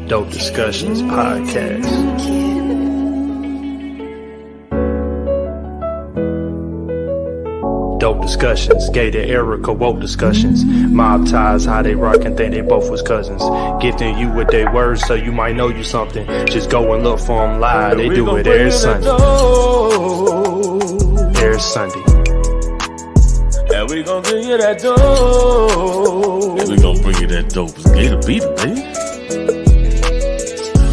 Dope Discussions Podcast. Dope discussions, Gator Erica woke discussions, mob ties, how they rock and think they both was cousins. Gifting you with their words so you might know you something. Just go and look for them live, they do it every Sunday. Every Sunday. And we gon' bring you that dope. And we gon' bring you that dope. It's Gator beat it, baby.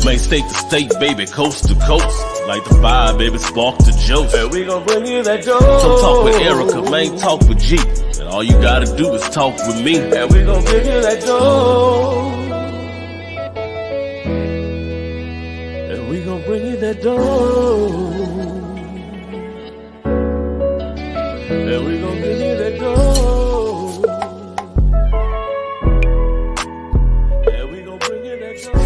Man, state to state, baby, coast to coast. Like the fire, baby, spark to Joe. And we gon' bring you that dope. Come talk with Erica, man, talk with G. And all you gotta do is talk with me. And we gon' bring you that dope. And we gon' bring you that dope. And we gon' bring you that dope. And we gon' bring you that dope.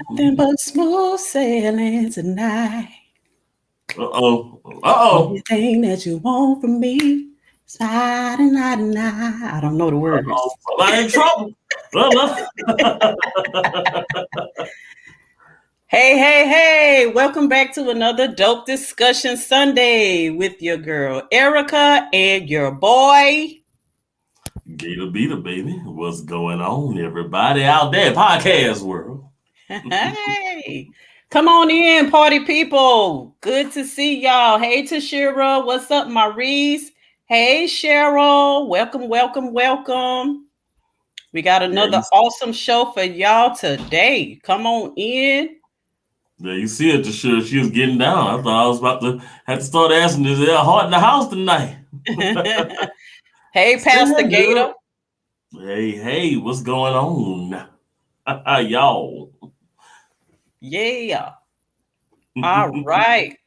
Nothing but smooth sailing tonight. Everything that you want from me. Side and night and night. I don't know the words. I'm in trouble. Hey. Welcome back to another Dope Discussion Sunday with your girl, Erica, and your boy. Gator Beater, baby. What's going on, everybody out there? Podcast world. Hey, come on in, party people. Good to see y'all. Hey, Tashira. What's up, Maurice? Hey, Cheryl. Welcome. We got another awesome show for y'all today. Come on in. Yeah, you see it, Tashira. She was getting down. I thought I was about to have to start asking, is there a heart in the house tonight? Hey, Pastor Gator. Hey, what's going on? Y'all. Yeah. All right.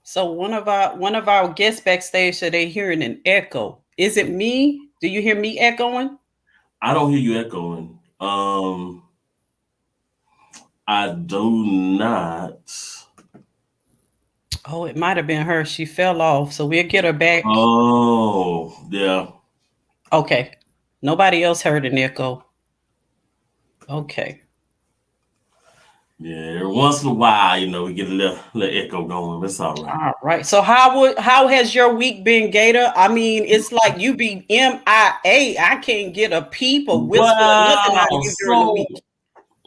So one of our guests backstage said they're hearing an echo. Is it me? Do you hear me echoing? I don't hear you echoing. I do not. Oh, it might have been her. She fell off. So we'll get her back. Oh, yeah. Okay. Nobody else heard an echo. Okay. Yeah, every once in a while, we get a little echo going. That's all right. All right. So how has your week been, Gator? I mean, it's like you be MIA. I can't get a peep or whisper nothing out of you during the week.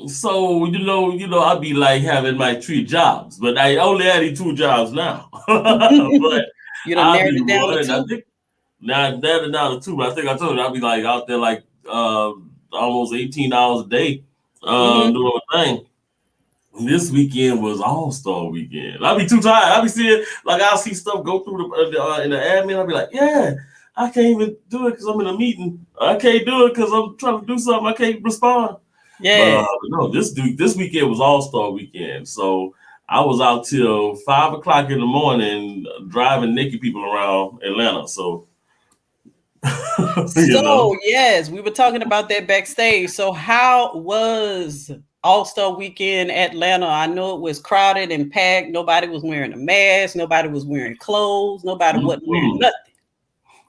So, I'd be like having my 3 jobs, but I only had 2 jobs now. But you done narrowed it down to 2? I think, now I narrowed it down to 2, but I think I told you I'd be like out there like almost 18 hours a day doing my thing. And this weekend was All-Star weekend. I'll be too tired. I'll be seeing, I'll see stuff go through in the admin. I'll be like, yeah, I can't even do it because I'm in a meeting. I can't do it because I'm trying to do something. I can't respond. Yeah. No, this weekend was All-Star weekend. So I was out till 5 o'clock in the morning driving naked people around Atlanta. So, yes, we were talking about that backstage. So how was All-Star weekend Atlanta? I know it was crowded and packed. Nobody was wearing a mask. Nobody was wearing clothes. Nobody wasn't wearing nothing.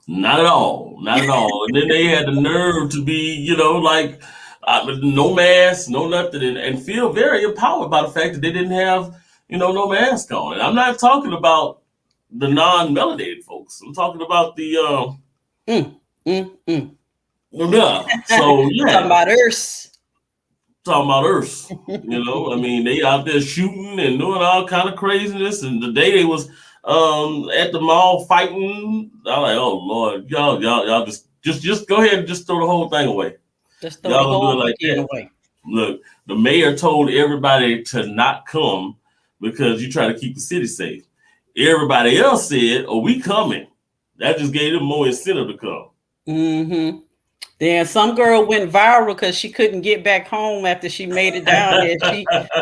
Not at all. And then they had the nerve to be, no mask, no nothing, and feel very empowered by the fact that they didn't have, no mask on. And I'm not talking about the non-melanated folks. I'm talking about the Yeah. So yeah. Talking about Earth. They out there shooting and doing all kind of craziness. And the day they was at the mall fighting, I'm like, oh Lord, y'all just go ahead and just throw the whole thing away. Just throw the whole weekend away. Look, the mayor told everybody to not come because you try to keep the city safe. Everybody else said, "Oh, we coming." That just gave them more incentive to come. Then some girl went viral because she couldn't get back home after she made it down there.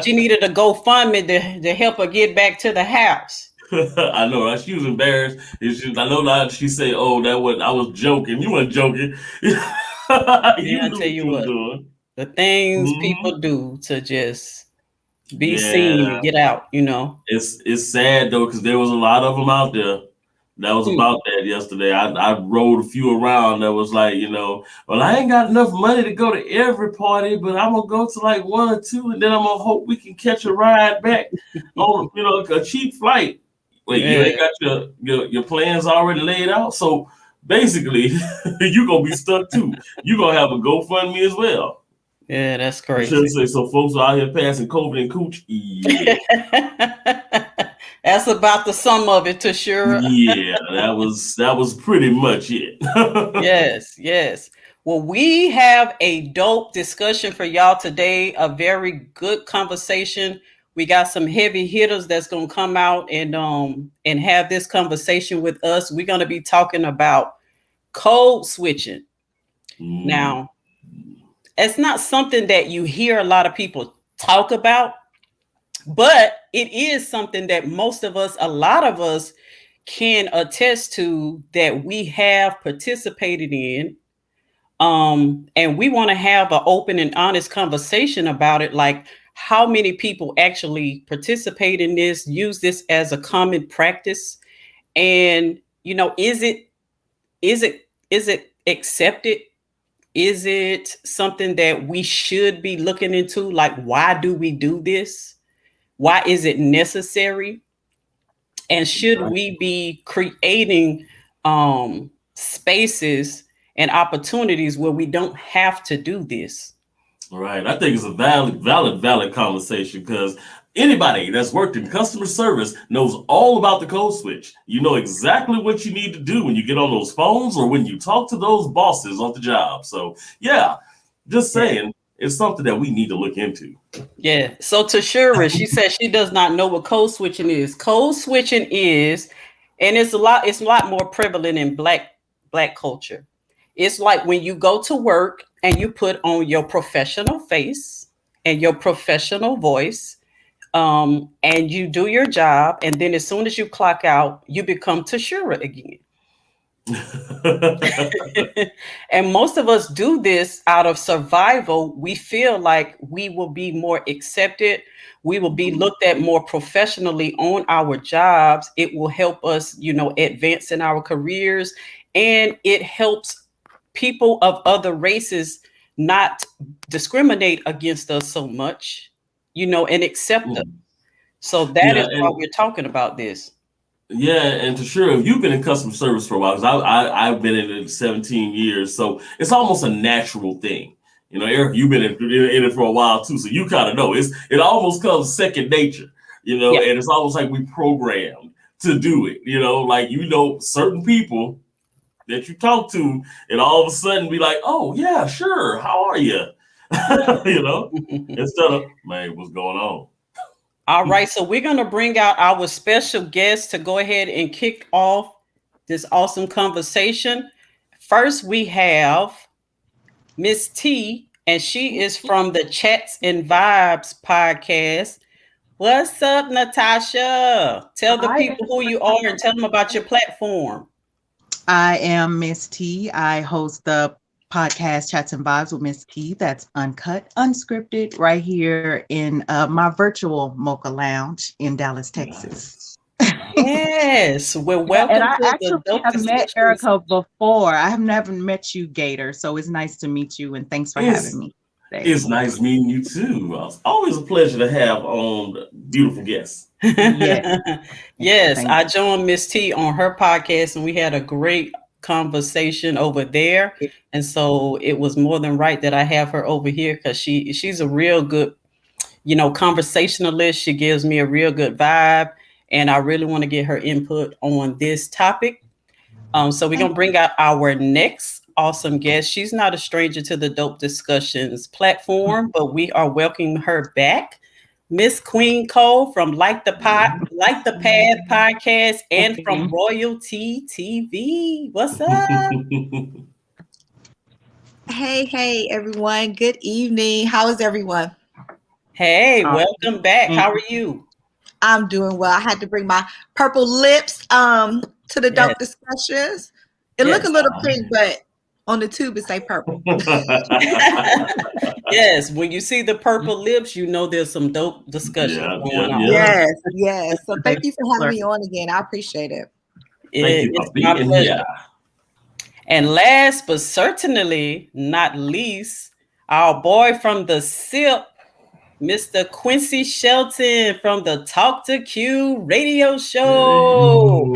She needed a GoFundMe to help her get back to the house. I know, right? She was embarrassed. I know that she said, "Oh, I was joking." You weren't joking. I'll tell you what. Doing. The things people do to just be seen and get out, It's sad though, because there was a lot of them out there that was about that yesterday. I rode a few around that was like, well, I ain't got enough money to go to every party, but I'm gonna go to like one or two, and then I'm gonna hope we can catch a ride back on, a cheap flight. Wait, you ain't got your plans already laid out, so basically, you're gonna be stuck too. You're gonna have a GoFundMe as well. Yeah, that's crazy. Should say so. Folks are out here passing COVID and cooch. Yeah. That's about the sum of it, Tashira. Yeah, that was pretty much it. Yes. Well, we have a dope discussion for y'all today. A very good conversation. We got some heavy hitters that's gonna come out and have this conversation with us. We're gonna be talking about code switching. Now, it's not something that you hear a lot of people talk about, but it is something that a lot of us can attest to, that we have participated in. And we want to have an open and honest conversation about it. Like, how many people actually participate in this, use this as a common practice? And, is it accepted? Is it something that we should be looking into? Like, why do we do this? Why is it necessary? And should we be creating spaces and opportunities where we don't have to do this? Right. I think it's a valid conversation, because anybody that's worked in customer service knows all about the code switch. You know exactly what you need to do when you get on those phones or when you talk to those bosses on the job. So, yeah, just saying, it's something that we need to look into. Yeah. So Tashira, she says she does not know what code switching is. Code switching is, and it's a lot more prevalent in black culture. It's like when you go to work and you put on your professional face and your professional voice, and you do your job, and then as soon as you clock out, you become Tashira again. And most of us do this out of survival. We feel like we will be more accepted. We will be looked at more professionally on our jobs. It will help us, advance in our careers, and it helps people of other races not discriminate against us so much, and accept us. So that is why we're talking about this. Yeah, and Tashira, you've been in customer service for a while, because I've been in it 17 years, so it's almost a natural thing. Eric, you've been in it for a while too, so you kind of know it almost comes second nature, and it's almost like we programmed to do it. Like certain people that you talk to, and all of a sudden be like, "Oh yeah, sure, how are you?" Instead of, "Man, what's going on?" All right, so we're going to bring out our special guest to go ahead and kick off this awesome conversation. First, we have Miss T, and she is from the Chats and Vibes podcast. What's up, Natasha? Tell the people who you are and tell them about your platform. I am Miss T. I host the podcast Chats and Vibes with Miss T. That's uncut, unscripted, right here in my virtual Mocha Lounge in Dallas, Texas. Yes, well, welcome. And I actually have met Erica before. I have never met you, Gator. So it's nice to meet you, and thanks for having me today. It's nice meeting you too. It's always a pleasure to have on beautiful guests. Yes, I joined Miss T on her podcast, and we had a great conversation over there, and so it was more than right that I have her over here, because she's a real good conversationalist. She gives me a real good vibe, and I really want to get her input on this topic. So we're gonna bring out our next awesome guest. She's not a stranger to the Dope Discussions platform, but we are welcoming her back, Miss Queen Cole from Like the Path podcast and from Royalty TV. What's up? Hey, everyone. Good evening. How is everyone? Hey, welcome back. How are you? I'm doing well. I had to bring my purple lips to the Yes. dope discussions. It look a little pink, but on the tube it say purple. Yes, when you see the purple lips, you know there's some dope discussion going on. Yes. So thank you for having me on again. I appreciate it. Thank you for being here. And last but certainly not least, our boy from the SIP, Mr. Quincy Shelton from the Talk to Q radio show.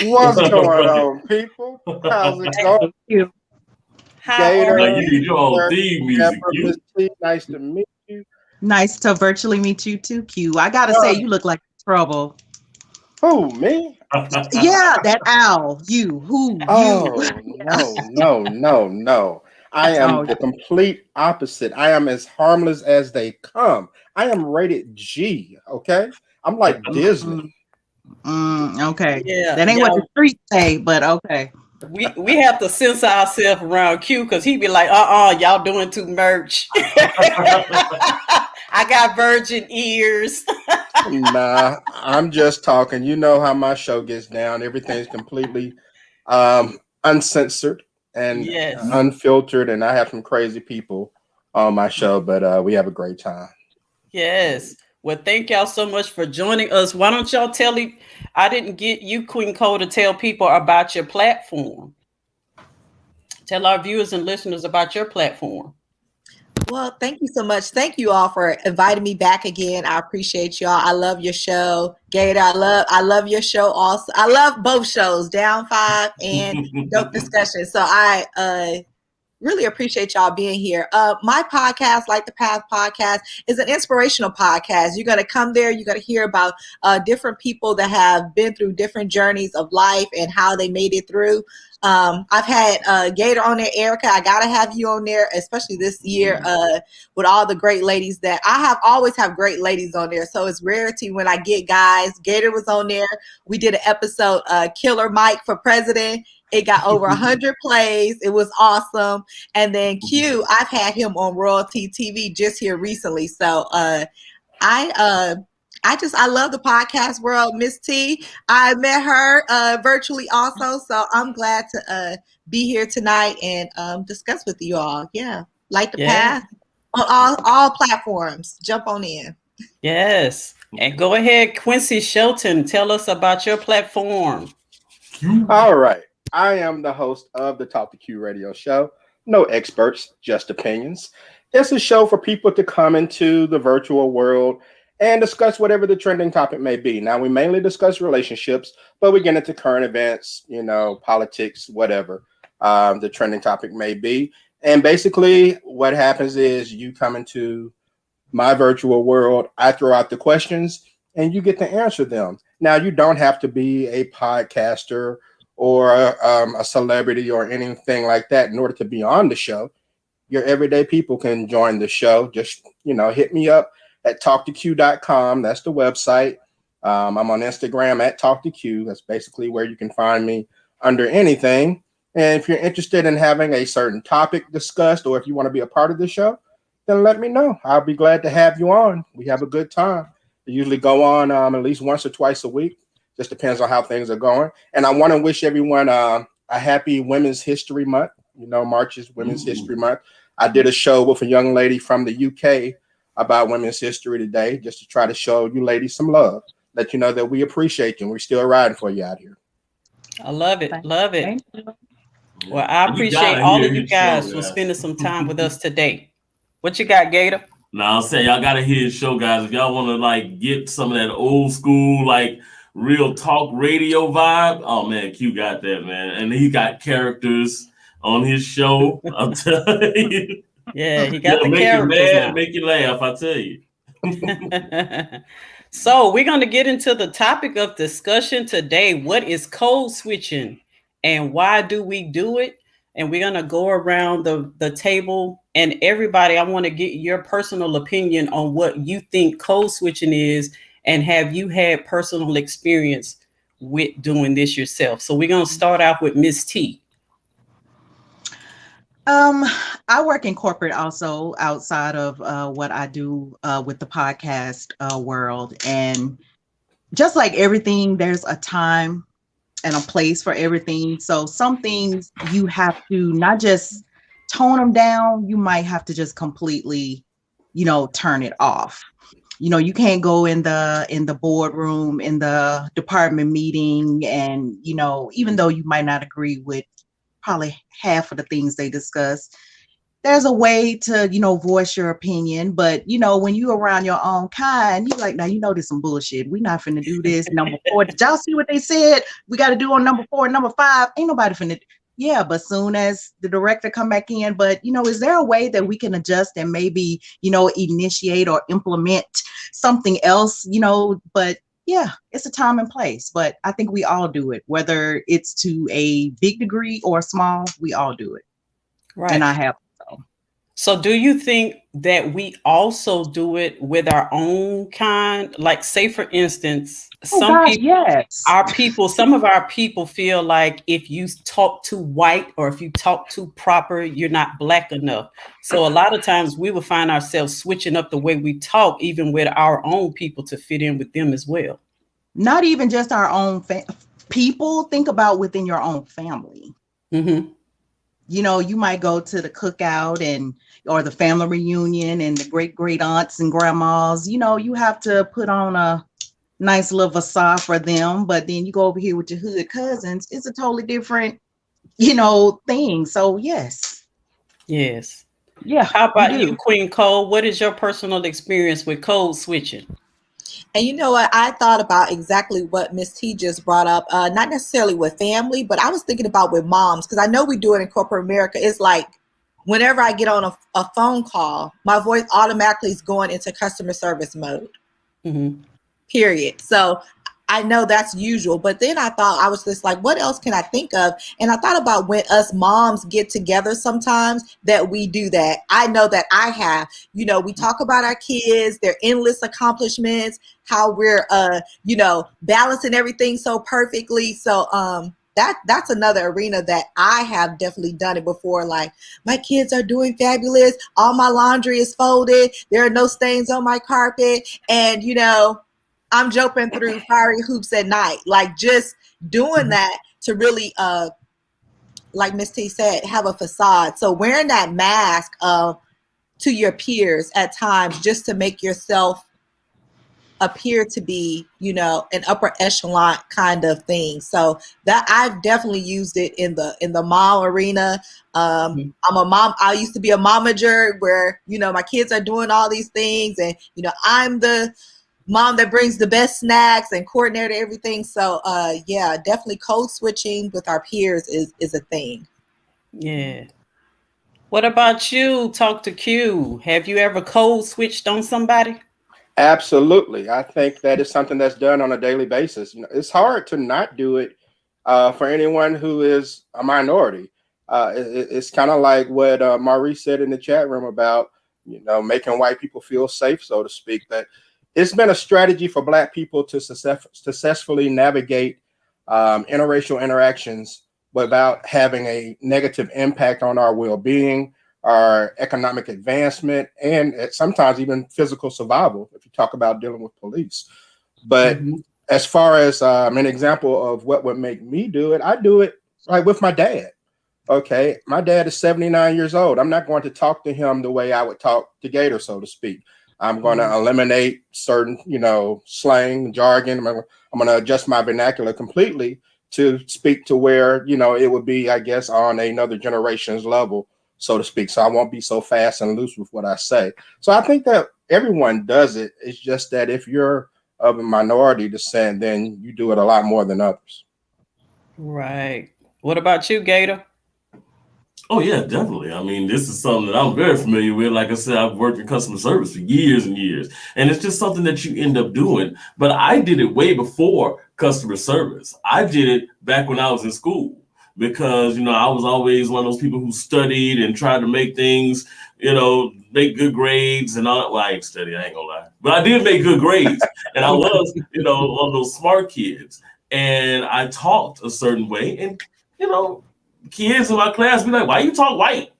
What's going on, people? How's it going? Gator, your theme music, nice to meet you. Nice to virtually meet you too, Q. I gotta say, you look like trouble. Who, me? Yeah, that owl. You. Who? Oh, you. No. I am the complete opposite. I am as harmless as they come. I am rated G, okay? I'm like Disney. Okay. Yeah. That ain't what the streets say, but okay. We have to censor ourselves around Q because he be like, y'all doing too much. I got virgin ears. Nah, I'm just talking. You know how my show gets down. Everything's completely uncensored and unfiltered, and I have some crazy people on my show, but we have a great time. Yes. Well, thank y'all so much for joining us. Why don't y'all I didn't get you, Queen Cole, to tell people about your platform. Tell our viewers and listeners about your platform. Well, thank you so much. Thank you all for inviting me back again. I appreciate y'all. I love your show. Gator, I love your show also. I love both shows, Down 5 and Dope Discussion. So I really appreciate y'all being here. My podcast, Like the Path Podcast, is an inspirational podcast. You're going to come there. You're going to hear about different people that have been through different journeys of life and how they made it through. I've had Gator on there, Erica. I got to have you on there, especially this year with all the great ladies that I always have great ladies on there. So it's rarity when I get guys. Gator was on there. We did an episode, Killer Mike for President. It got over 100 plays. It was awesome. And then Q, I've had him on Royalty TV just here recently. So I love the podcast world. Miss T, I met her virtually also. So I'm glad to be here tonight and discuss with you all. Yeah. Like the Path on all platforms. Jump on in. Yes. And go ahead, Quincy Shelton. Tell us about your platform. All right. I am the host of the Talk to Q radio show. No experts, just opinions. It's a show for people to come into the virtual world and discuss whatever the trending topic may be. Now, we mainly discuss relationships, but we get into current events, politics, whatever the trending topic may be. And basically what happens is you come into my virtual world, I throw out the questions, and you get to answer them. Now, you don't have to be a podcaster or a celebrity or anything like that in order to be on the show. Your everyday people can join the show. Just, hit me up at talktoq.com. That's the website. I'm on Instagram at talktoq. That's basically where you can find me under anything. And if you're interested in having a certain topic discussed, or if you want to be a part of the show, then let me know. I'll be glad to have you on. We have a good time. I usually go on at least once or twice a week. Just depends on how things are going. And I want to wish everyone a happy Women's History Month. March is Women's History Month. I did a show with a young lady from the UK about women's history today, just to try to show you ladies some love, let you know that we appreciate you and we're still riding for you out here. I love it. Love it. Well, I appreciate all of you guys for spending some time with us today. What you got, Gator? No, I'm saying y'all got to hear his show, guys. If y'all want to get some of that old school, real talk radio vibe. Oh man, Q got that, man. And he got characters on his show. I'll tell you. Yeah, he got the characters. Make you mad, make you laugh, I tell you. So we're going to get into the topic of discussion today. What is code switching and why do we do it? And we're going to go around the table, and everybody, I want to get your personal opinion on what you think code switching is. And have you had personal experience with doing this yourself? So we're gonna start out with Miss T. I work in corporate also outside of what I do with the podcast world. And just like everything, there's a time and a place for everything. So some things you have to not just tone them down, you might have to just completely, turn it off. You can't go in the boardroom, in the department meeting, and, even though you might not agree with probably half of the things they discuss, there's a way to, voice your opinion. But, when you around your own kind, you're like, now, there's some bullshit. We're not finna do this. Number 4, did y'all see what they said? We got to do on number 4 and number 5. Ain't nobody finna. Yeah, but soon as the director come back in, but, is there a way that we can adjust and maybe, initiate or implement something else, but yeah, it's a time and place, but I think we all do it, whether it's to a big degree or small, we all do it. Right. And I have. So do you think that we also do it with our own kind? Like, say, for instance, some of our people feel like if you talk too white or if you talk too proper, you're not Black enough. So a lot of times we will find ourselves switching up the way we talk, even with our own people, to fit in with them as well. Not even just our own people. Think about within your own family. Mm-hmm. You might go to the cookout or the family reunion and the great aunts and grandmas, you have to put on a nice little facade for them. But then you go over here with your hood cousins, it's a totally different, thing. So yes. Yes. Yeah. How about you, Queen Cole? What is your personal experience with code switching? And you know what? I thought about exactly what Miss T just brought up, not necessarily with family, but I was thinking about with moms, because I know we do it in corporate America. It's like whenever I get on a phone call, my voice automatically is going into customer service mode, period. So I know that's usual, but then I thought, I was just like, what else can I think of? And I thought about when us moms get together sometimes that we do that. I know that I have, we talk about our kids, their endless accomplishments, how we're, balancing everything so perfectly. So that's another arena that I have definitely done it before. Like, my kids are doing fabulous. All my laundry is folded. There are no stains on my carpet. And, I'm jumping through fiery hoops at night, like just doing that to really, like Miss T said, have a facade. So wearing that mask to your peers at times just to make yourself appear to be, an upper echelon kind of thing. So that I've definitely used it in the mom arena. I'm a mom. I used to be a momager where, my kids are doing all these things and, I'm the mom that brings the best snacks and coordinate everything. So yeah, definitely code switching with our peers is a thing. Yeah. What about you? Talk to Q. Have you ever code switched on somebody? Absolutely. I think that is something that's done on a daily basis. It's hard to not do it for anyone who is a minority. It's kind of like what Maurice said in the chat room about, making white people feel safe, so to speak, that it's been a strategy for Black people to successfully navigate interracial interactions without having a negative impact on our well-being, our economic advancement, and sometimes even physical survival, if you talk about dealing with police. But as far as an example of what would make me do it, I do it like with my dad. Okay, my dad is 79 years old. I'm not going to talk to him the way I would talk to Gator, so to speak. I'm going to eliminate certain, slang, jargon. I'm going to adjust my vernacular completely to speak to where, it would be, I guess, on another generation's level, so to speak. So I won't be so fast and loose with what I say. So I think that everyone does it. It's just that if you're of a minority descent, then you do it a lot more than others. Right. What about you, Gator? Oh, yeah, definitely. I mean, this is something that I'm very familiar with. Like I said, I've worked in customer service for years and years, and it's just something that you end up doing. But I did it way before customer service. I did it back when I was in school because, I was always one of those people who studied and tried to make things, make good grades and all that. Well, I ain't studied, I ain't gonna lie. But I did make good grades, and I was, one of those smart kids. and I talked a certain way, and you know, kids in my class be like, "Why you talk white?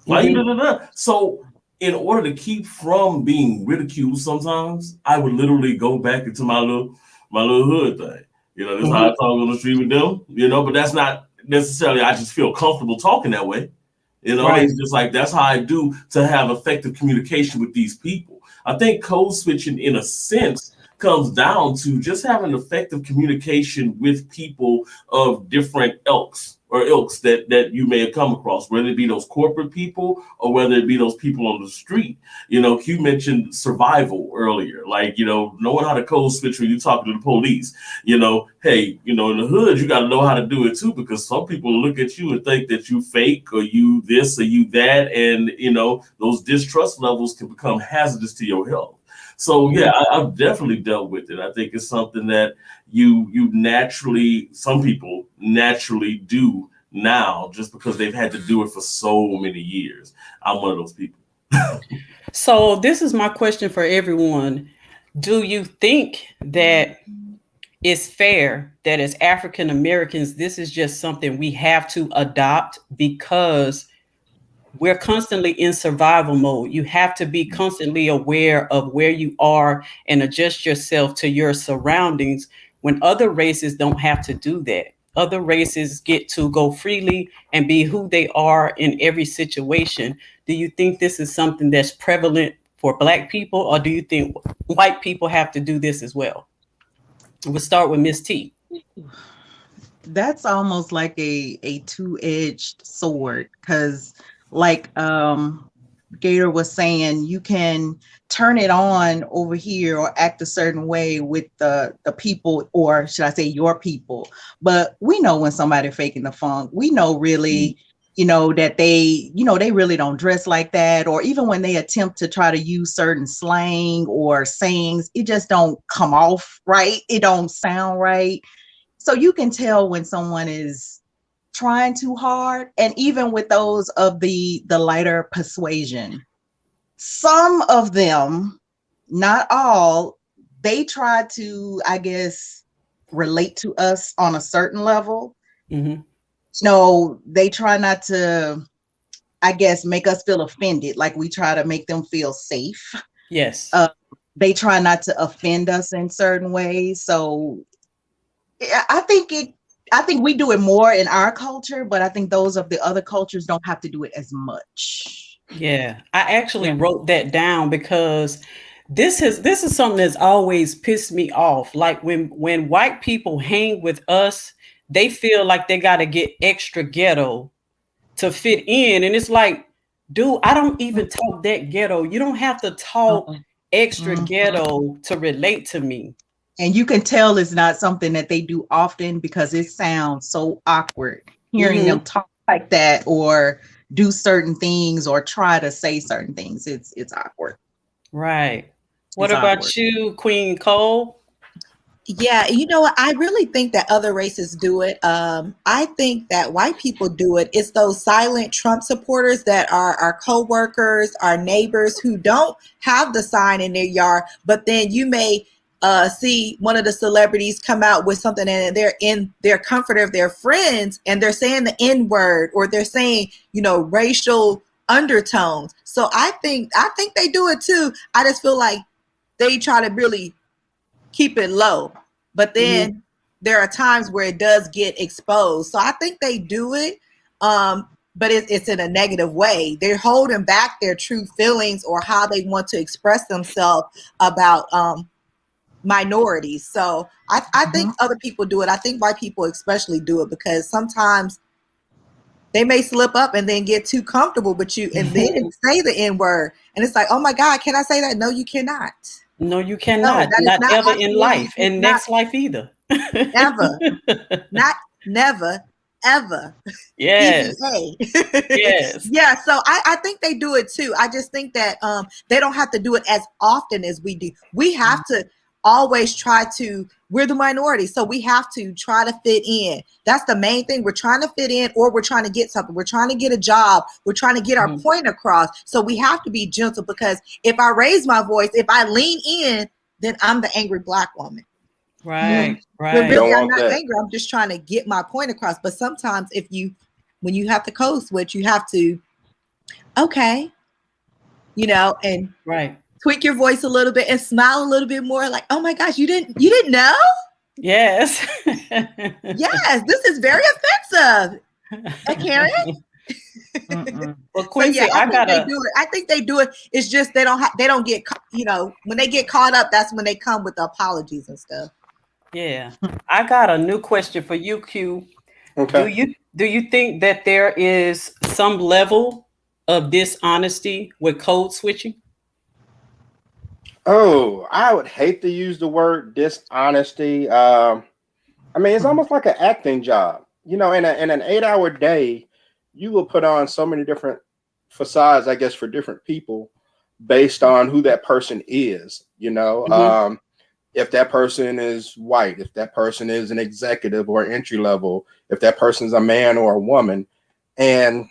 Why you da-da-da?" So in order to keep from being ridiculed, sometimes I would literally go back into my little hood thing. You know, that's how I talk on the street with them. You know, but that's not necessarily. I just feel comfortable talking that way. You know, Right. it's just like that's how I do to have effective communication with these people. I think code switching, in a sense, comes down to just having effective communication with people of different ilks that you may have come across, whether it be those corporate people or whether it be those people on the street. You know, Q mentioned survival earlier, like, you know, knowing how to code switch when you're talking to the police. You know, hey, you know, in the hood, you got to know how to do it too, because some people look at you and think that you fake or you this or you that. And, you know, those distrust levels can become hazardous to your health. So yeah, I've definitely dealt with it. I think it's something that you naturally, some people naturally do now, just because they've had to do it for so many years. I'm one of those people. So this is my question for everyone. Do you think that it's fair that as African Americans, this is just something we have to adopt because we're constantly in survival mode? You have to be constantly aware of where you are and adjust yourself to your surroundings, when other races don't have to do that. Other races get to go freely and be who they are in every situation. Do you think this is something that's prevalent for Black people, or do you think white people have to do this as well? We'll start with Miss T. That's almost like a two-edged sword, because like Gator was saying, you can turn it on over here or act a certain way with the people, or should I say your people. But we know when somebody faking the funk. We know really, you know, that they really don't dress like that. Or even when they attempt to try to use certain slang or sayings, it just don't come off right. It don't sound right. So you can tell when someone is trying too hard. And even with those of the lighter persuasion, some of them, not all, they try to, I guess, relate to us on a certain level. No, they try not to, I guess, make us feel offended. Like we try to make them feel safe. Yes. They try not to offend us in certain ways. So I think we do it more in our culture, but I think those of the other cultures don't have to do it as much. Yeah, I actually wrote that down because this is something that's always pissed me off. Like when white people hang with us, they feel like they got to get extra ghetto to fit in. And it's like, dude, I don't even talk that ghetto. You don't have to talk extra ghetto to relate to me. And you can tell it's not something that they do often because it sounds so awkward hearing them talk like that or do certain things or try to say certain things. It's awkward. Right. What about you, Queen Cole? Yeah, you know what? I really think that other races do it. I think that white people do it. It's those silent Trump supporters that are our co-workers, our neighbors who don't have the sign in their yard, but then you may see one of the celebrities come out with something and they're in their comfort of their friends and they're saying the N-word or they're saying, you know, racial undertones. So I think they do it too. I just feel like they try to really keep it low, but then there are times where it does get exposed. So I think they do it, but it's in a negative way. They're holding back their true feelings or how they want to express themselves about minorities. So I think other people do it. I think white people especially do it because sometimes they may slip up and then get too comfortable with you and then say the N-word. And it's like, oh my God, can I say that? No, you cannot. No, you cannot. No, not ever in life and next life either. Never. Never, ever. Yes. Yes. Yeah. So I think they do it too. I just think that they don't have to do it as often as we do. We have to always try to, we're the minority, so we have to try to fit in. That's the main thing. We're trying to fit in, or we're trying to get something. We're trying to get a job. We're trying to get our point across. So we have to be gentle, because if I raise my voice, if I lean in, then I'm the angry Black woman. Right, But right. really, I'm want not that. angry. I'm just trying to get my point across. But sometimes when you have to code switch, you have to, okay, and Right. tweak your voice a little bit and smile a little bit more. Like, oh my gosh, you didn't know? Yes. Yes, this is very offensive. Karen. Mm-mm. Well, So Quincy, yeah, I I think they gotta. do it. I think they do it. It's just they don't get when they get caught up. That's when they come with the apologies and stuff. Yeah, I got a new question for you, Q. Okay. Do you think that there is some level of dishonesty with code switching? Oh, I would hate to use the word dishonesty. I mean, it's almost like an acting job. In an 8-hour day, you will put on so many different facades, I guess, for different people based on who that person is. Mhm. If that person is white, if that person is an executive or entry level, if that person's a man or a woman. And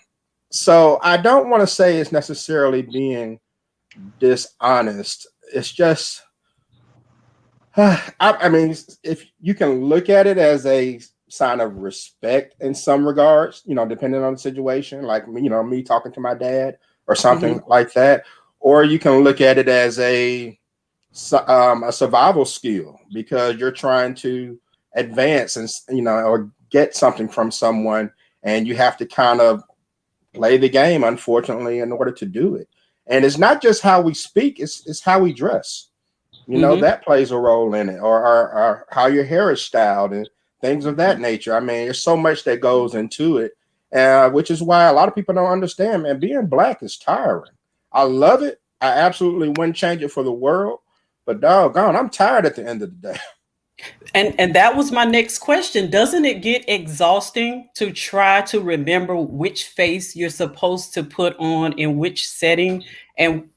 so I don't want to say it's necessarily being dishonest. It's just, I mean, if you can look at it as a sign of respect in some regards, depending on the situation, like, me talking to my dad or something like that, or you can look at it as a survival skill because you're trying to advance and, or get something from someone, and you have to kind of play the game, unfortunately, in order to do it. And it's not just how we speak, it's how we dress. That plays a role in it, or how your hair is styled and things of that nature. I mean, there's so much that goes into it, which is why a lot of people don't understand, man, being Black is tiring. I love it. I absolutely wouldn't change it for the world, but doggone, I'm tired at the end of the day. And that was my next question. Doesn't it get exhausting to try to remember which face you're supposed to put on in which setting? And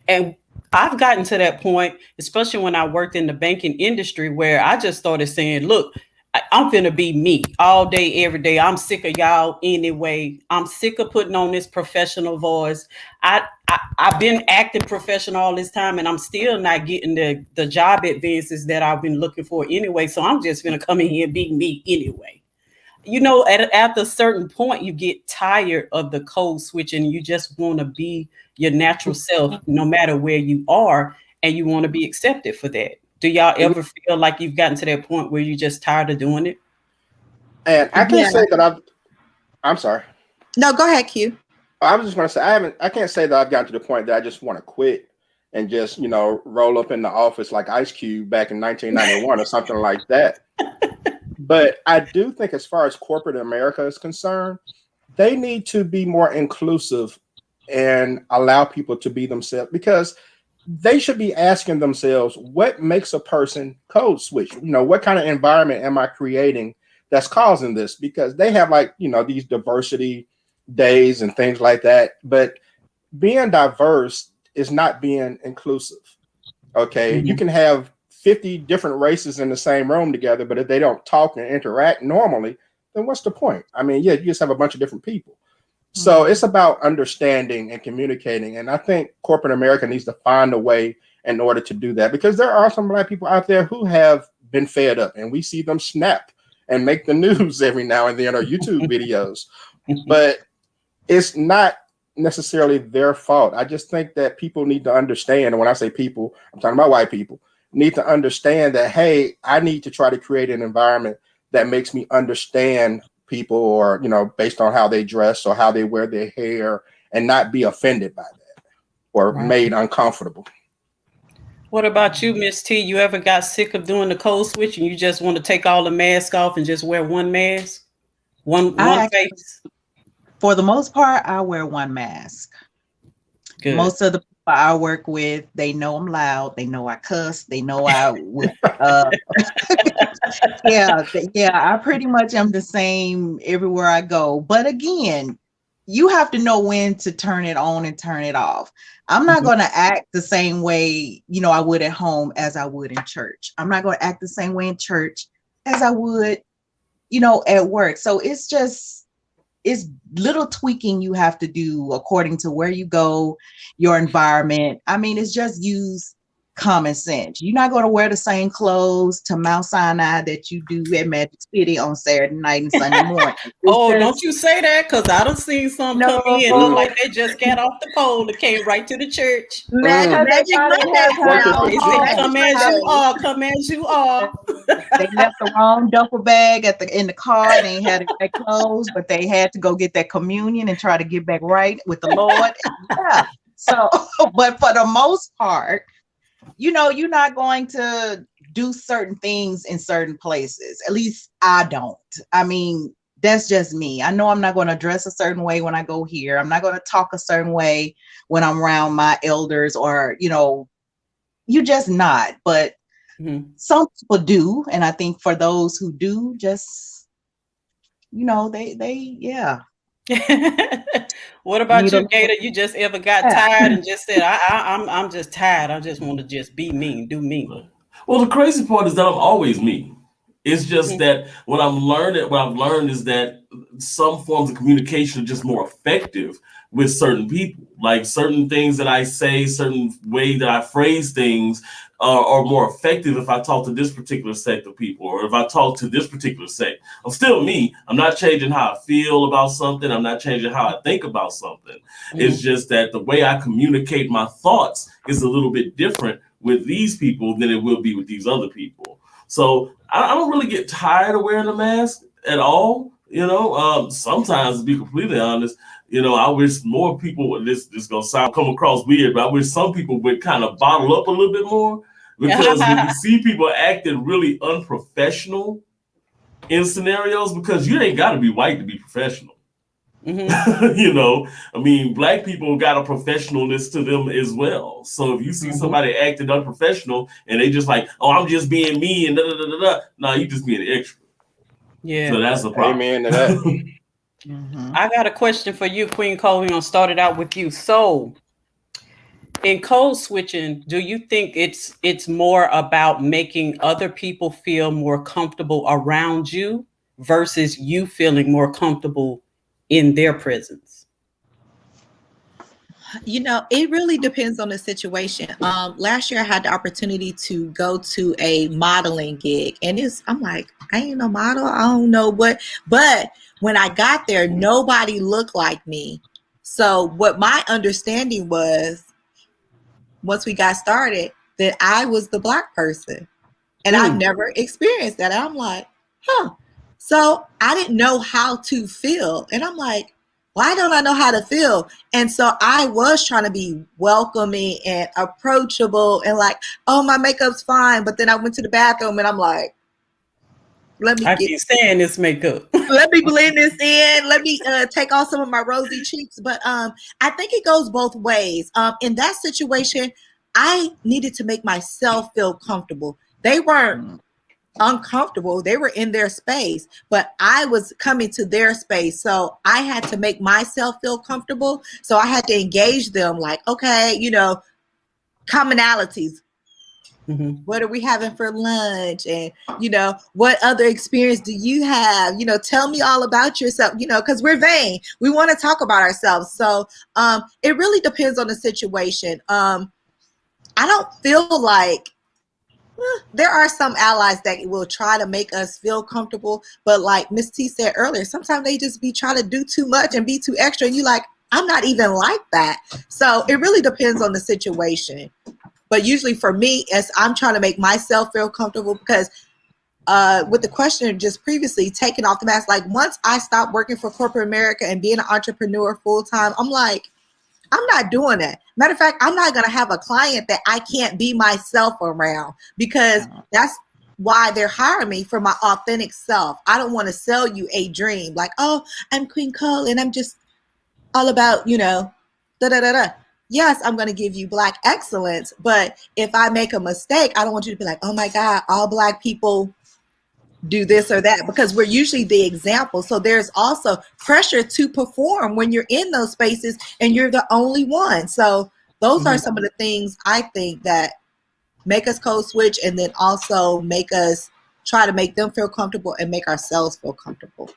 I've gotten to that point, especially when I worked in the banking industry, where I just started saying, look, I'm finna be me all day, every day. I'm sick of y'all anyway. I'm sick of putting on this professional voice. I've been acting professional all this time, and I'm still not getting the job advances that I've been looking for anyway. So I'm just gonna come in here and be me anyway. At a certain point, you get tired of the code switching. You just want to be your natural self, no matter where you are, and you want to be accepted for that. Do y'all ever feel like you've gotten to that point where you're just tired of doing it? And I can't say that I'm sorry. No, go ahead, Q. I was just going to say I can't say that I've gotten to the point that I just want to quit and just roll up in the office like Ice Cube back in 1991 or something like that. But I do think, as far as corporate America is concerned, they need to be more inclusive and allow people to be themselves, because they should be asking themselves, what makes a person code switch? What kind of environment am I creating that's causing this? Because they have these diversity days and things like that. But being diverse is not being inclusive. Okay. You can have 50 different races in the same room together, but if they don't talk and interact normally, then what's the point? I mean, yeah, you just have a bunch of different people. So it's about understanding and communicating. And I think corporate America needs to find a way in order to do that, because there are some Black people out there who have been fed up, and we see them snap and make the news every now and then, or YouTube videos. But it's not necessarily their fault. I just think that people need to understand. And when I say people, I'm talking about white people, need to understand that, hey, I need to try to create an environment that makes me understand people, or based on how they dress or how they wear their hair, and not be offended by that or made uncomfortable. What about you, Miss T? You ever got sick of doing the code switch and you just want to take all the masks off and just wear one mask, one face? For the most part, I wear one mask. Good. Most of the people I work with, they know I'm loud. They know I cuss. They know I I pretty much am the same everywhere I go. But again, you have to know when to turn it on and turn it off. I'm not going to act the same way, I would at home as I would in church. I'm not going to act the same way in church as I would, at work. So it's little tweaking you have to do according to where you go, your environment. I mean, it's just use common sense. You're not going to wear the same clothes to Mount Sinai that you do at Magic City on Saturday night and Sunday morning. Don't you say that, because I done seen some come in look Mm. like they just got off the pole and came right to the church. Magic Monday. They said, come as you are, come as you are. They left the wrong duffel bag in the car. They ain't had the right clothes, but they had to go get that communion and try to get back right with the Lord. Yeah. So, but for the most part, you know, you're not going to do certain things in certain places. At least I don't. I mean, that's just me. I know I'm not going to dress a certain way when I go here. I'm not going to talk a certain way when I'm around my elders, or, you know, you're just not. But some people do. And I think for those who do, just, you know, yeah. What about you, Gator? You just ever got tired and just said, I'm just tired. I just want to just be me, do me. Well, the crazy part is that I'm always me. It's just that what I've learned is that some forms of communication are just more effective with certain people. Like certain things that I say, certain way that I phrase things are more effective if I talk to this particular sect of people, or if I talk to this particular sect. I'm still me. I'm not changing how I feel about something. I'm not changing how I think about something. It's just that the way I communicate my thoughts is a little bit different with these people than it will be with these other people. So I don't really get tired of wearing a mask at all. You know, sometimes, to be completely honest, you know, I wish more people, this gonna come across weird, but I wish some people would kind of bottle up a little bit more, because when you see people acting really unprofessional in scenarios, because you ain't got to be white to be professional. You know, I mean, Black people got a professionalness to them as well. So if you see somebody acting unprofessional and they just like, oh, I'm just being me and no, you just being extra. Yeah. So that's the problem. Amen to that. I got a question for you, Queen Cole. We're gonna start it out with you. So, in code switching, do you think it's more about making other people feel more comfortable around you versus you feeling more comfortable in their presence? You know, it really depends on the situation. Last year I had the opportunity to go to a modeling gig, and I'm like, I ain't no model, I don't know what, but when I got there, nobody looked like me. So what my understanding was, once we got started, that I was the Black person, and I've never experienced that. And I'm like, so I didn't know how to feel, and I'm like, why don't I know how to feel? And so I was trying to be welcoming and approachable and like, oh, my makeup's fine. But then I went to the bathroom and I'm like, I keep saying this makeup. Let me blend this in. Let me take off some of my rosy cheeks. But I think it goes both ways. In that situation, I needed to make myself feel comfortable. They weren't uncomfortable. They were in their space, but I was coming to their space. So I had to make myself feel comfortable. So I had to engage them like, okay, you know, commonalities. What are we having for lunch? And, you know, what other experience do you have? You know, tell me all about yourself, you know, because we're vain. We want to talk about ourselves. So it really depends on the situation. I don't feel like there are some allies that will try to make us feel comfortable, but like Miss T said earlier, sometimes they just be trying to do too much and be too extra, and you like, I'm not even like that. So it really depends on the situation. But usually for me, as I'm trying to make myself feel comfortable, because with the question just previously, taking off the mask, like once I stopped working for corporate America and being an entrepreneur full time, I'm like, I'm not doing that. Matter of fact, I'm not going to have a client that I can't be myself around, because that's why they're hiring me, for my authentic self. I don't want to sell you a dream like, oh, I'm Queen Cole and I'm just all about, you know, da-da-da-da. Yes, I'm going to give you Black excellence, but if I make a mistake, I don't want you to be like, oh my God, all Black people do this or that, because we're usually the example. So there's also pressure to perform when you're in those spaces and you're the only one. So those are some of the things I think that make us code switch, and then also make us try to make them feel comfortable and make ourselves feel comfortable.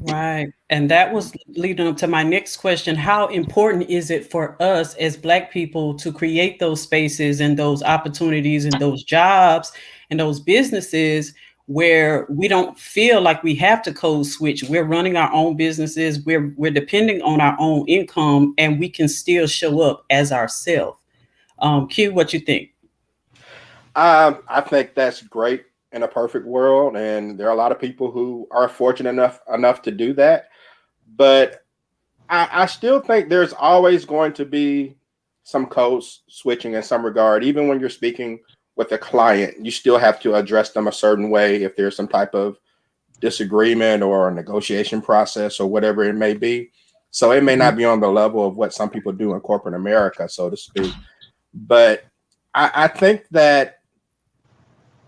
Right. And that was leading up to my next question. How important is it for us as Black people to create those spaces and those opportunities and those jobs and those businesses where we don't feel like we have to code switch? We're running our own businesses, we're depending on our own income, and we can still show up as ourselves. Q, what you think? I think that's great in a perfect world, and there are a lot of people who are fortunate enough to do that. But I still think there's always going to be some code switching in some regard. Even when you're speaking with a client, you still have to address them a certain way if there's some type of disagreement or a negotiation process or whatever it may be. So it may not be on the level of what some people do in corporate America, so to speak. But I think that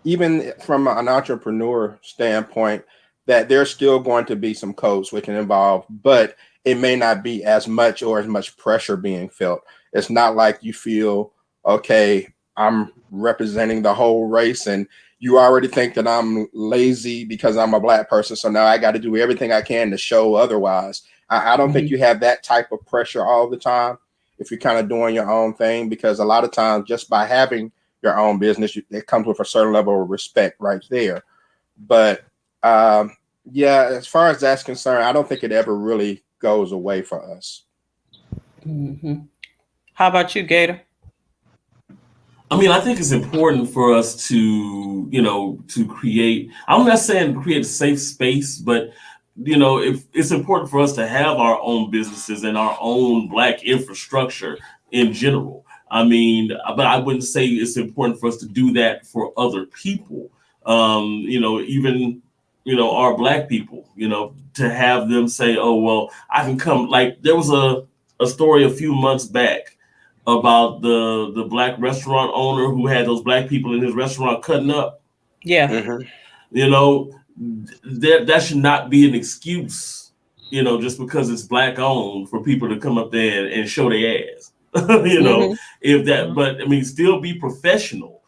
even from an entrepreneur standpoint, that there's still going to be some code switching involved, but it may not be as much or as much pressure being felt. It's not like you feel, okay, I'm representing the whole race and you already think that I'm lazy because I'm a Black person. So now I got to do everything I can to show otherwise. I don't think you have that type of pressure all the time if you're kind of doing your own thing, because a lot of times just by having your own business, it comes with a certain level of respect right there. But yeah, as far as that's concerned, I don't think it ever really goes away for us. How about you, Gator? I mean, I think it's important for us to, to create, I'm not saying create a safe space, but, if it's important for us to have our own businesses and our own Black infrastructure in general. I mean, but I wouldn't say it's important for us to do that for other people. Even, our Black people, to have them say, oh, well, I can come. Like there was a story a few months back about the Black restaurant owner who had those Black people in his restaurant cutting up. Yeah. That should not be an excuse, just because it's Black owned for people to come up there and show their ass. If that, but I mean, still be professional,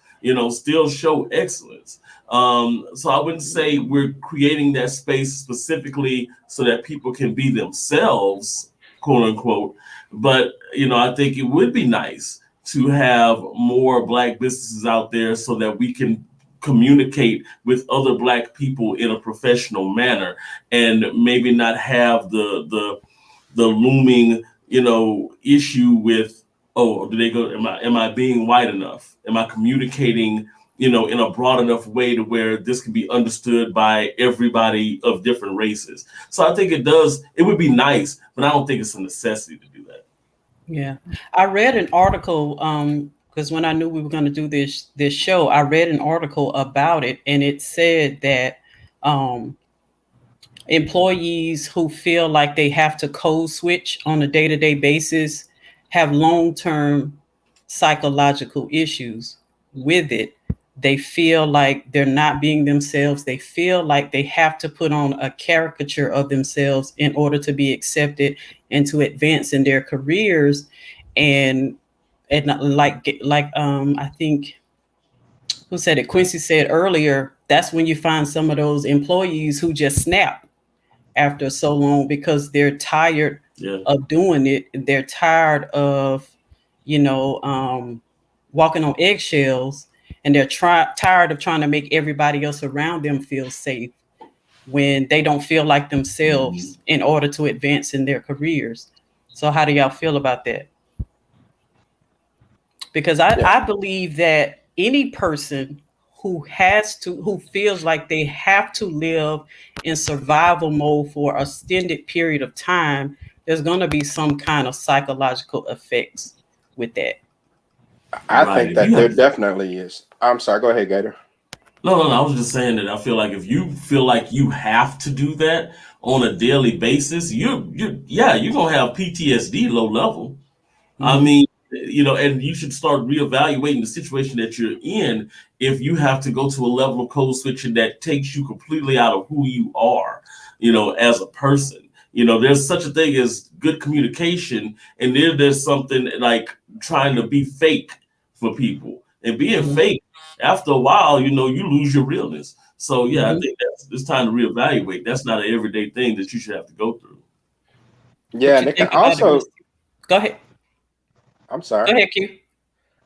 still show excellence. So I wouldn't say we're creating that space specifically so that people can be themselves, quote unquote. But, I think it would be nice to have more Black businesses out there so that we can communicate with other Black people in a professional manner and maybe not have the looming issue with, oh, do they go, am I being white enough? Am I communicating, in a broad enough way to where this can be understood by everybody of different races? So I think it would be nice, but I don't think it's a necessity to do that. Yeah. I read an article, because when I knew we were going to do this show, I read an article about it, and it said that employees who feel like they have to code switch on a day-to-day basis have long-term psychological issues with it. They feel like they're not being themselves. They feel like they have to put on a caricature of themselves in order to be accepted and to advance in their careers. And like I think, who said it? Quincy said earlier, that's when you find some of those employees who just snap after so long because they're tired of doing it. They're tired of, walking on eggshells, and they're tired of trying to make everybody else around them feel safe when they don't feel like themselves in order to advance in their careers. So how do y'all feel about that? Because I believe that any person who feels like they have to live in survival mode for a extended period of time, there's going to be some kind of psychological effects with that. I think that there definitely is. I'm sorry. Go ahead, Gator. No. I was just saying that I feel like if you feel like you have to do that on a daily basis, you're gonna have PTSD low level. I mean, and you should start reevaluating the situation that you're in if you have to go to a level of code switching that takes you completely out of who you are, as a person. There's such a thing as good communication, and there's something like trying to be fake for people. And being fake, after a while, you lose your realness. So yeah, I think it's time to reevaluate. That's not an everyday thing that you should have to go through. Yeah, and it can also. Go ahead. I'm sorry. Go ahead, Q.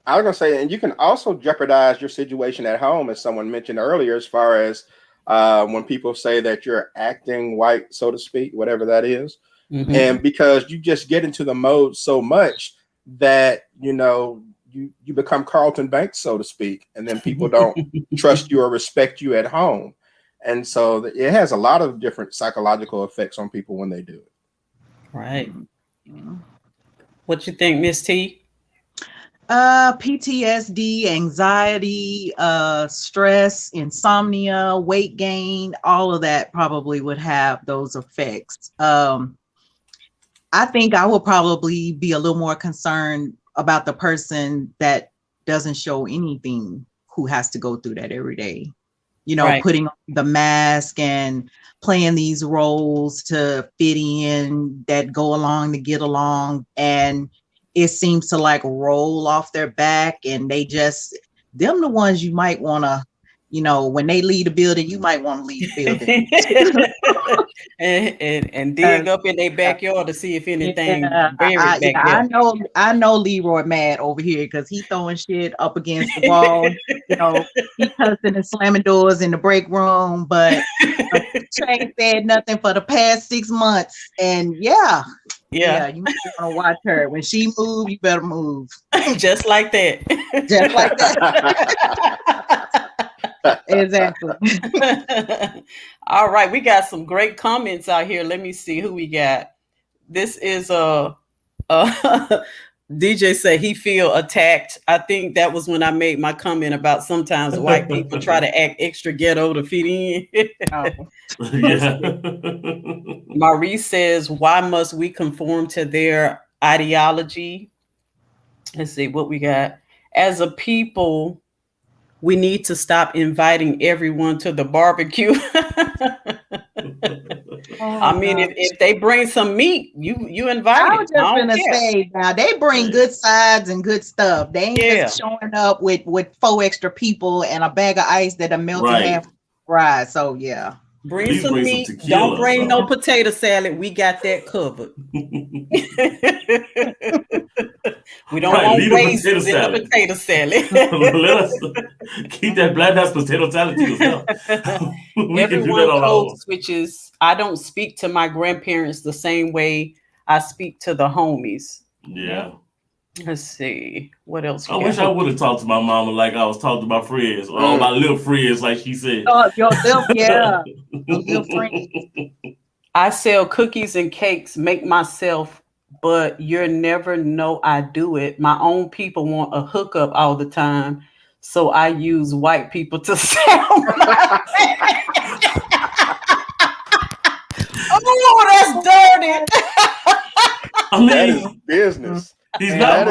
I was gonna say, and you can also jeopardize your situation at home, as someone mentioned earlier, as far as when people say that you're acting white, so to speak, whatever that is, and because you just get into the mode so much that you become Carlton Banks, so to speak, and then people don't trust you or respect you at home, and so it has a lot of different psychological effects on people when they do it. Right. What you think, Miss T? PTSD, anxiety, stress, insomnia, weight gain, all of that probably would have those effects. I think I will probably be a little more concerned about the person that doesn't show anything, who has to go through that every day. Right. Putting on the mask and playing these roles to fit in, that go along to get along, and it seems to like roll off their back, and them the ones you might want to, when they leave the building, you might want to leave the building. and dig up in their backyard to see if anything buried back there. I know Leroy mad over here because he throwing shit up against the wall. He cussing and slamming doors in the break room, but ain't said nothing for the past 6 months. And yeah, you want to watch her. When she moves, you better move. Just like that. Just like that. Exactly. All right, we got some great comments out here. Let me see who we got. This is DJ say he feel attacked. I think that was when I made my comment about sometimes white people try to act extra ghetto to fit in. Marie says, why must we conform to their ideology? Let's see what we got. As a people, we need to stop inviting everyone to the barbecue. I mean, if they bring some meat, you invite it. I was just gonna say, now they bring good sides and good stuff. They ain't just showing up with 4 extra people and a bag of ice that are melted half fried. So yeah. Bring some meat. Don't bring no potato salad. We got that covered. We don't want raisins in the potato salad. Let us keep that black ass potato salad to yourself. Everyone code switches. I don't speak to my grandparents the same way I speak to the homies. Yeah. Let's see. What else? I wish I would have talked to my mama like I was talking to my friends, or my little friends, like she said. Oh, yourself, yeah. Your friends. I sell cookies and cakes, make myself, but you'll never know I do it. My own people want a hookup all the time, so I use white people to sell my Oh, that's dirty. I mean, that is business. He's not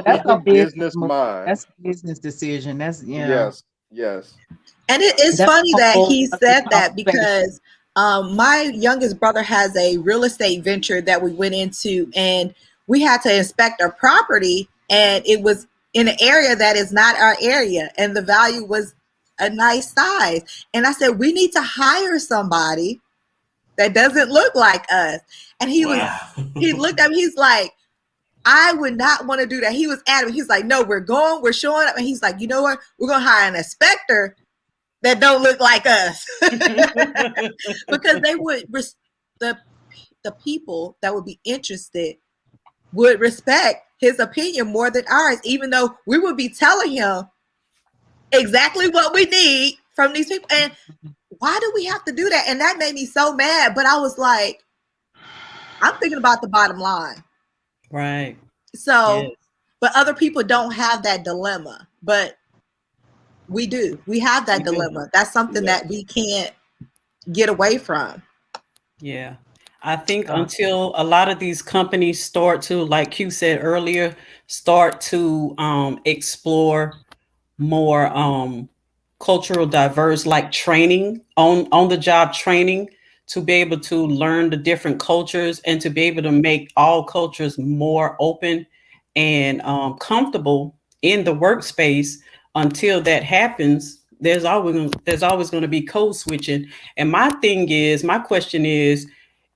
that's a business mind. That's a business decision. That's yes. And it is funny that he said that because my youngest brother has a real estate venture that we went into, and we had to inspect our property, and it was in an area that is not our area, and the value was a nice size. And I said, we need to hire somebody that doesn't look like us. And he looked at me, he's like, I would not want to do that. He was adamant. He's like, no, we're showing up. And he's like, you know what? We're going to hire an inspector that don't look like us. Because they would, the people that would be interested would respect his opinion more than ours, even though we would be telling him exactly what we need from these people. And why do we have to do that? And that made me so mad. But I was like, I'm thinking about the bottom line. Right. So, yes. But other people don't have that dilemma, but we do. We have that dilemma. That's something that we can't get away from. Yeah. I think until a lot of these companies start to, like Q said earlier, start to explore more cultural diverse, like training, on the job training, to be able to learn the different cultures and to be able to make all cultures more open and comfortable in the workspace. Until that happens, there's always going to be code switching. And my question is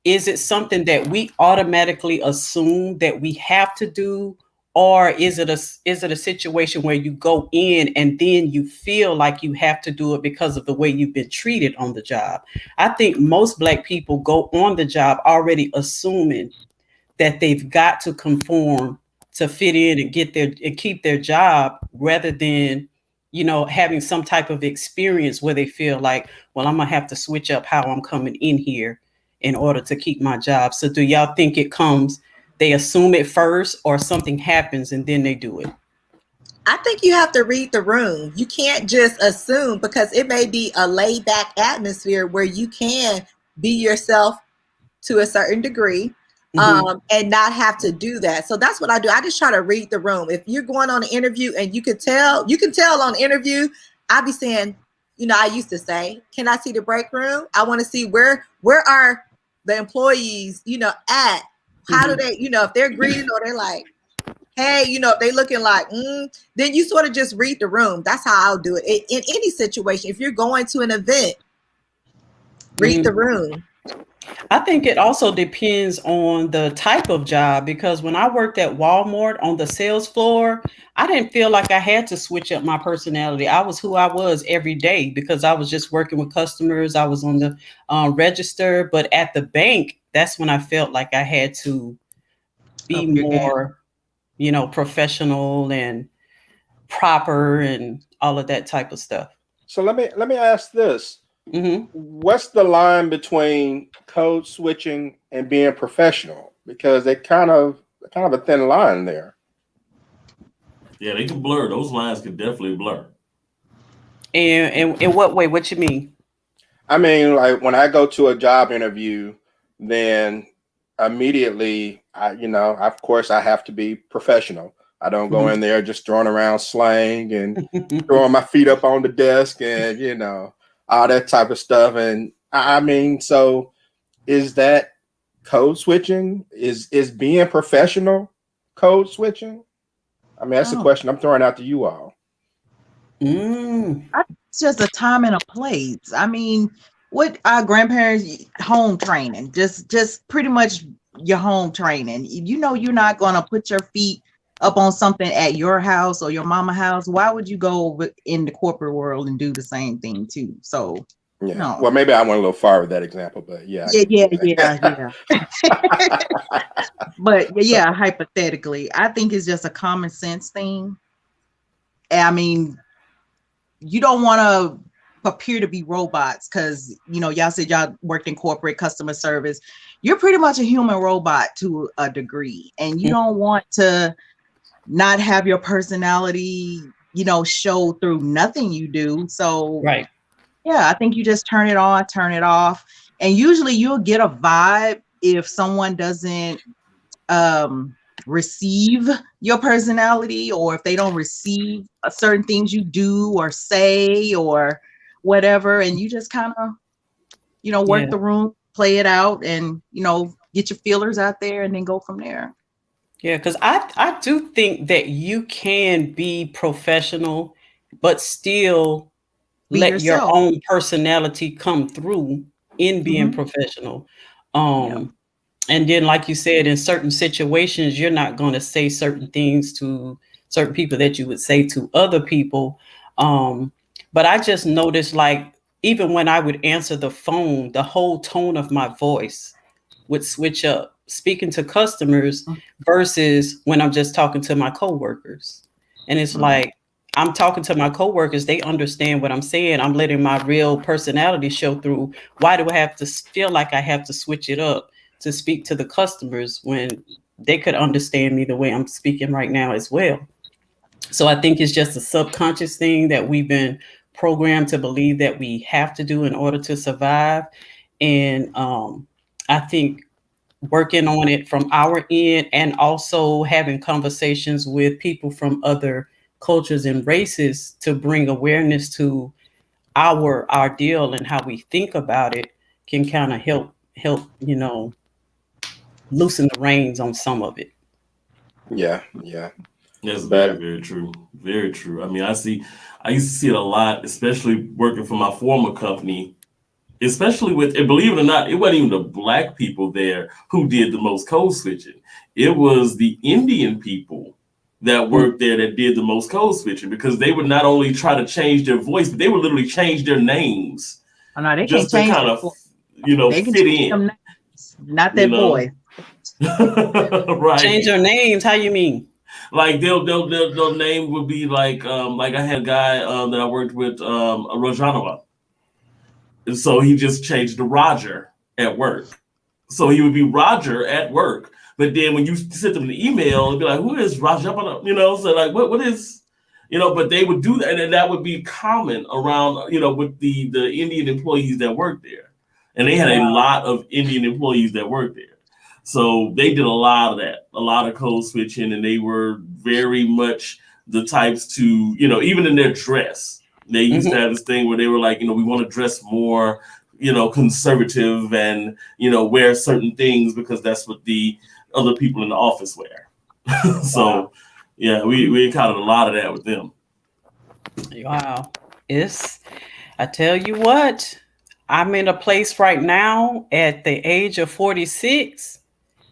it something that we automatically assume that we have to do, or is it a situation where you go in and then you feel like you have to do it because of the way you've been treated on the job? I think most Black people go on the job already assuming that they've got to conform to fit in and keep their job, rather than, having some type of experience where they feel like, well, I'm gonna have to switch up how I'm coming in here in order to keep my job. So do y'all think they assume it first, or something happens and then they do it? I think you have to read the room. You can't just assume, because it may be a laid back atmosphere where you can be yourself to a certain degree, and not have to do that. So that's what I do. I just try to read the room. If you're going on an interview and you can tell on interview, I'd be saying, I used to say, can I see the break room? I want to see where are the employees, at? How do they, if they're greeting or they're like, hey, if they looking like, then you sort of just read the room. That's how I'll do it. In any situation, if you're going to an event, read the room. I think it also depends on the type of job, because when I worked at Walmart on the sales floor, I didn't feel like I had to switch up my personality. I was who I was every day because I was just working with customers. I was on the register. But at the bank, that's when I felt like I had to be more, professional and proper and all of that type of stuff. So let me ask this. What's the line between code switching and being professional? Because they kind of a thin line there. Yeah, they can blur. Those lines can definitely blur. And in what way? What you mean? I mean, like when I go to a job interview, then immediately, of course, I have to be professional. I don't go in there just throwing around slang and throwing my feet up on the desk and, all that type of stuff. And I mean, so is that code switching? Is being professional code switching? I mean, that's the question I'm throwing out to you all. It's just a time and a place. I mean, what our grandparents, home training, just pretty much your home training. You're not going to put your feet up on something at your house or your mama house. Why would you go in the corporate world and do the same thing too? So, yeah. No. Well, maybe I went a little far with that example, but yeah. Yeah. But yeah, hypothetically, I think it's just a common sense thing. I mean, you don't want to appear to be robots because, y'all said y'all worked in corporate customer service. You're pretty much a human robot to a degree, and you don't want to not have your personality, show through nothing you do. So, right. Yeah, I think you just turn it on, turn it off. And usually you'll get a vibe if someone doesn't receive your personality, or if they don't receive certain things you do or say or whatever. And you just kind of, work the room, play it out, and, get your feelers out there and then go from there. Yeah, because I do think that you can be professional, but still let your own personality come through in being professional. And then, like you said, in certain situations, you're not going to say certain things to certain people that you would say to other people. But I just noticed, like, even when I would answer the phone, the whole tone of my voice would switch up, speaking to customers versus when I'm just talking to my coworkers. And it's like, I'm talking to my coworkers, they understand what I'm saying. I'm letting my real personality show through. Why do I have to feel like I have to switch it up to speak to the customers when they could understand me the way I'm speaking right now as well? So I think it's just a subconscious thing that we've been programmed to believe that we have to do in order to survive. And I think working on it from our end, and also having conversations with people from other cultures and races to bring awareness to our deal and how we think about it, can kind of help loosen the reins on some of it. Yeah. That's very, very true. Very true. I mean, I used to see it a lot, especially working for my former company, especially with, and believe it or not, it wasn't even the black people there who did the most code switching. It was the Indian people that worked there that did the most code switching, because they would not only try to change their voice, but they would literally change their names they just can't to change kind of, they can fit change in. them names, not their voice. Right. Change their names. How you mean? Like their name would be like I had a guy that I worked with, Rajanova. And so he just changed to Roger at work. So he would be Roger at work. But then when you sent them the email, it'd be like, who is Roger? So like what is, but they would do that, and that would be common around, with the Indian employees that work there. And they had a lot of Indian employees that worked there. So they did a lot of that, a lot of code switching, and they were very much the types to, even in their dress, they used to have this thing where they were like, we want to dress more, conservative and, wear certain things because that's what the other people in the office wear. So, yeah, we encountered a lot of that with them. Wow. I tell you what, I'm in a place right now at the age of 46.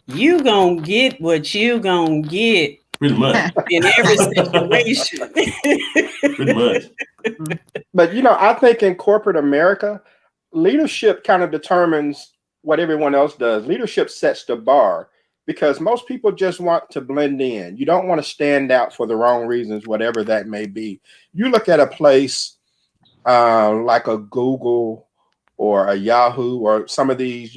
You gonna get what you gonna get. Pretty much. In every situation. Pretty much. But I think in corporate America, leadership kind of determines what everyone else does. Leadership sets the bar because most people just want to blend in. You don't want to stand out for the wrong reasons, whatever that may be. You look at a place like a Google or a Yahoo or some of these,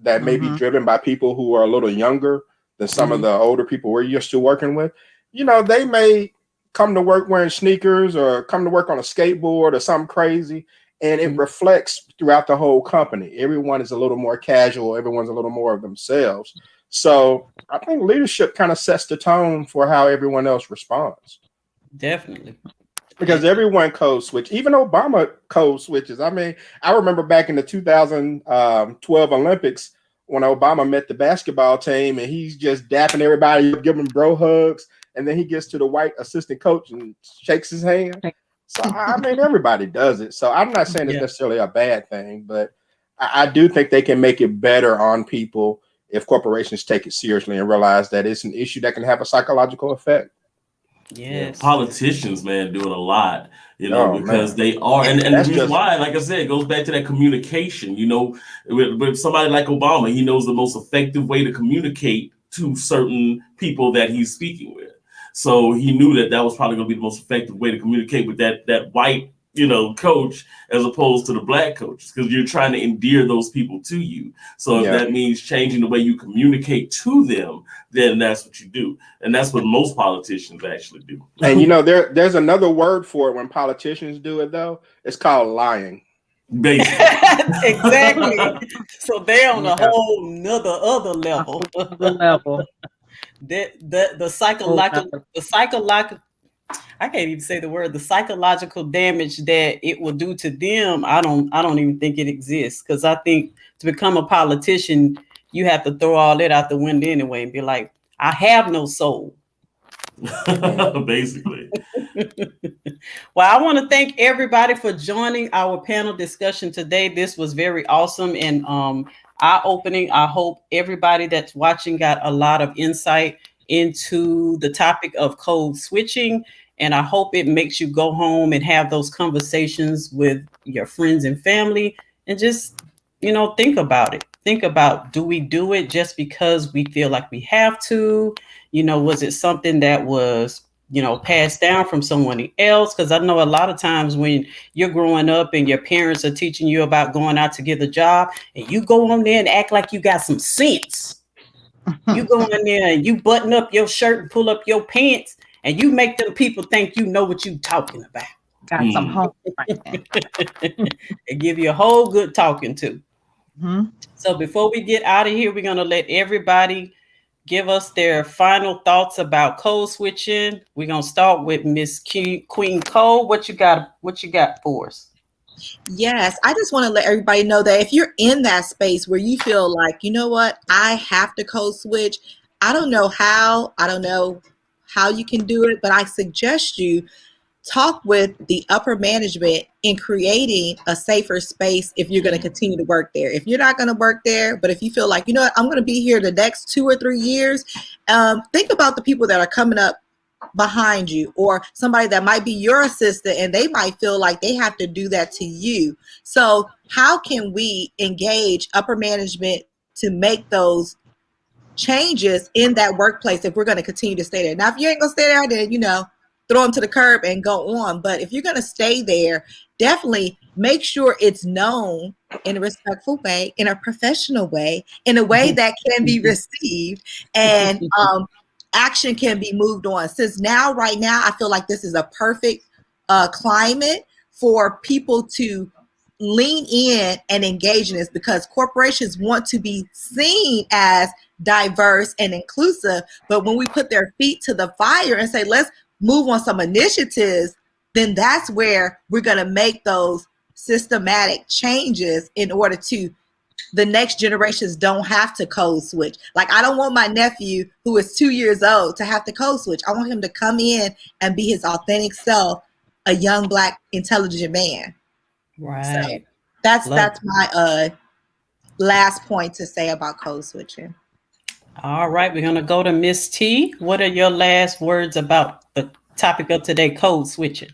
that may be driven by people who are a little younger than some of the older people we're used to working with. They may come to work wearing sneakers or come to work on a skateboard or something crazy, and it reflects throughout the whole company. Everyone is a little more casual. Everyone's a little more of themselves. So I think leadership kind of sets the tone for how everyone else responds. Definitely. Because everyone code switch, even Obama code switches. I mean, I remember back in the 2012 Olympics when Obama met the basketball team and he's just dapping everybody, giving bro hugs. And then he gets to the white assistant coach and shakes his hand. So, I mean, everybody does it. So I'm not saying it's necessarily a bad thing, but I do think they can make it better on people if corporations take it seriously and realize that it's an issue that can have a psychological effect. Yes. Politicians, man, do it a lot, because they are, and the reason why, like I said, it goes back to that communication. With somebody like Obama, he knows the most effective way to communicate to certain people that he's speaking with. So he knew that was probably going to be the most effective way to communicate with that white, coach, as opposed to the black coaches, because you're trying to endear those people to you. So if that means changing the way you communicate to them, then that's what you do. And that's what most politicians actually do. And there's another word for it when politicians do it, though. It's called lying. Basically. Exactly. So they're on a whole other level. The psychological, I can't even say the word, the psychological damage that it will do to them. I don't even think it exists, because I think to become a politician, you have to throw all that out the window anyway and be like, I have no soul. Basically. Well, I want to thank everybody for joining our panel discussion today. This was very awesome and eye-opening. I hope everybody that's watching got a lot of insight into the topic of code switching. And I hope it makes you go home and have those conversations with your friends and family and just, think about it. Think about, do we do it just because we feel like we have to? Was it something that was, passed down from someone else? Because I know a lot of times when you're growing up and your parents are teaching you about going out to get a job and you go on there and act like you got some sense. You go in there and you button up your shirt and pull up your pants and you make them people think you know what you talking about. Got some home. It give you a whole good talking to. So before we get out of here, we're going to let everybody give us their final thoughts about code switching. We're going to start with Miss Queen Cole. What you got for us? Yes, I just want to let everybody know that if you're in that space where you feel like, I have to code switch, I don't know how, I don't know how you can do it, but I suggest you talk with the upper management in creating a safer space if you're going to continue to work there. If you're not going to work there, but if you feel like, you know what, I'm going to be here the next 2 or 3 years, think about the people that are coming up behind you, or somebody that might be your assistant, and they might feel like they have to do that to you. So how can we engage upper management to make those changes in that workplace if we're going to continue to stay there? Now, if you ain't going to stay there, then, you know, throw them to the curb and go on. But if you're going to stay there, definitely make sure it's known in a respectful way, in a professional way, in a way that can be received, and action can be moved on. Since right now, I feel like this is a perfect climate for people to lean in and engage in this, because corporations want to be seen as diverse and inclusive. But when we put their feet to the fire and say, let's move on some initiatives, then that's where we're going to make those systematic changes in order to the next generations don't have to code switch. Like, I don't want my nephew who is 2 years old to have to code switch. I want him to come in and be his authentic self, a young Black intelligent man. Right. So that's my last point to say about code switching. All right, we're going to go to Miss T. What are your last words about the topic of today, code switching?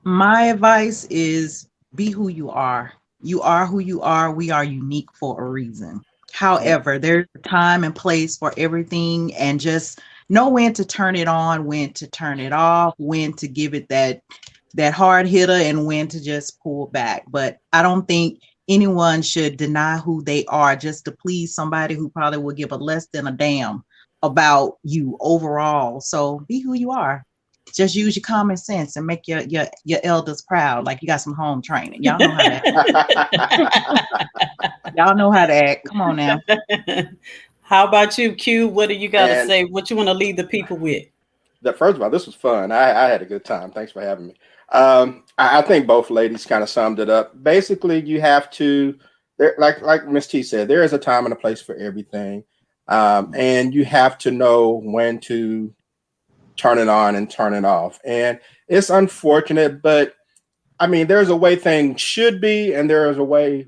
My advice is be who you are. You are who you are. We are unique for a reason. However, there's a time and place for everything, and just know when to turn it on, when to turn it off, when to give it that hard hitter, and when to just pull back. But I don't think anyone should deny who they are just to please somebody who probably will give a less than a damn about you overall. So be who you are. Just use your common sense and make your elders proud. Like you got some home training. Y'all know how to act. Y'all know how to act. Come on now. How about you, Q? What do you got to say? What you want to leave the people with? First of all, this was fun. I had a good time. Thanks for having me. I think both ladies kind of summed it up. Basically, you have to, like Ms. T said, there is a time and a place for everything. And you have to know when to turn it on and turn it off. And it's unfortunate, but I mean, there's a way things should be, and there is a way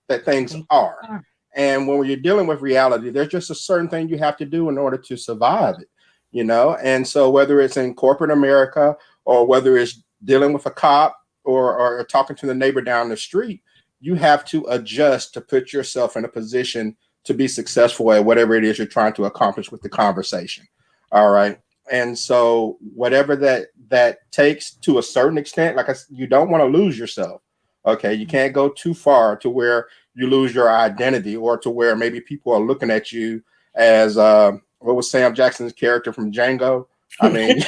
that things are. And when you're dealing with reality, there's just a certain thing you have to do in order to survive it, you know? And so whether it's in corporate America, or whether it's dealing with a cop or talking to the neighbor down the street, you have to adjust to put yourself in a position to be successful at whatever it is you're trying to accomplish with the conversation. All right. And so whatever that takes, to a certain extent, like you don't want to lose yourself. Okay. You can't go too far to where you lose your identity, or to where maybe people are looking at you as what was Sam Jackson's character from Django. I mean,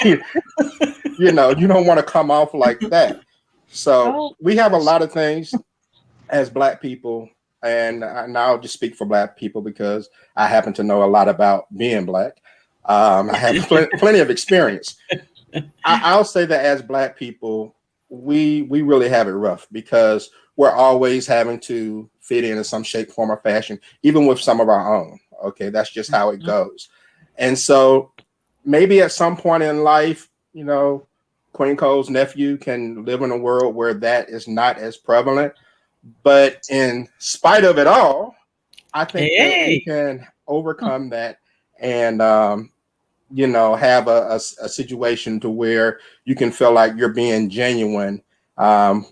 you know, you don't want to come off like that. So we have a lot of things as Black people, and I'll just speak for Black people because I happen to know a lot about being Black. I have plenty of experience. I'll say that as Black people, we really have it rough, because we're always having to fit in some shape, form, or fashion, even with some of our own. Okay, that's just how it goes. And so maybe at some point in life, you know, Queen Cole's nephew can live in a world where that is not as prevalent. But in spite of it all, I think that we can overcome that, and you know, have a situation to where you can feel like you're being genuine,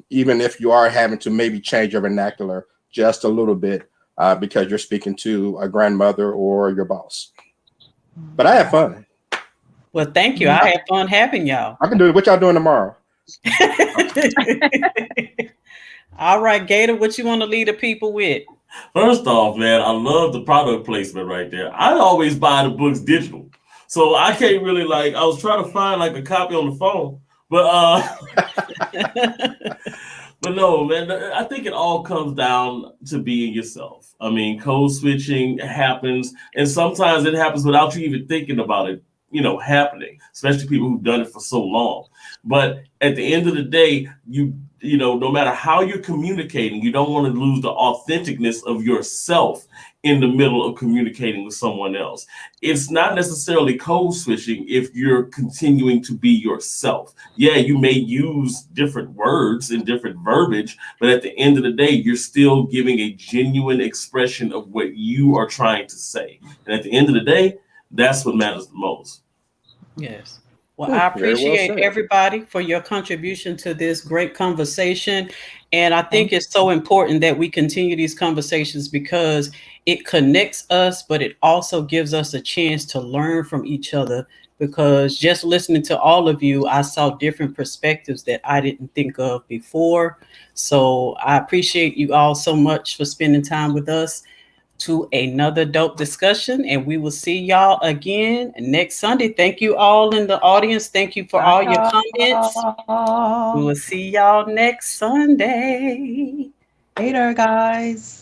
even if you are having to maybe change your vernacular just a little bit because you're speaking to a grandmother or your boss. But I had fun. Well, thank you. I had fun having y'all. I can do it. What y'all doing tomorrow? All right, Gator, what you want to leave the people with? First off, man, I love the product placement right there. I always buy the books digital, so I can't really I was trying to find like a copy on the phone, but but no, man, I think it all comes down to being yourself. I mean, code switching happens, and sometimes it happens without you even thinking about it, you know, happening, especially people who've done it for so long. But at the end of the day, you know, no matter how you're communicating, you don't want to lose the authenticness of yourself in the middle of communicating with someone else. It's not necessarily code switching if you're continuing to be yourself. Yeah, you may use different words and different verbiage, but at the end of the day, you're still giving a genuine expression of what you are trying to say. And at the end of the day, that's what matters the most. Yes. Well, I Very well appreciate said. everybody for your contribution to this great conversation. And I think it's so important that we continue these conversations because it connects us, but it also gives us a chance to learn from each other. Because just listening to all of you, I saw different perspectives that I didn't think of before. So I appreciate you all so much for spending time with us. To another dope discussion, and we will see y'all again next Sunday. Thank you all in the audience. Thank you for all your comments. We will see y'all next Sunday. Later, guys.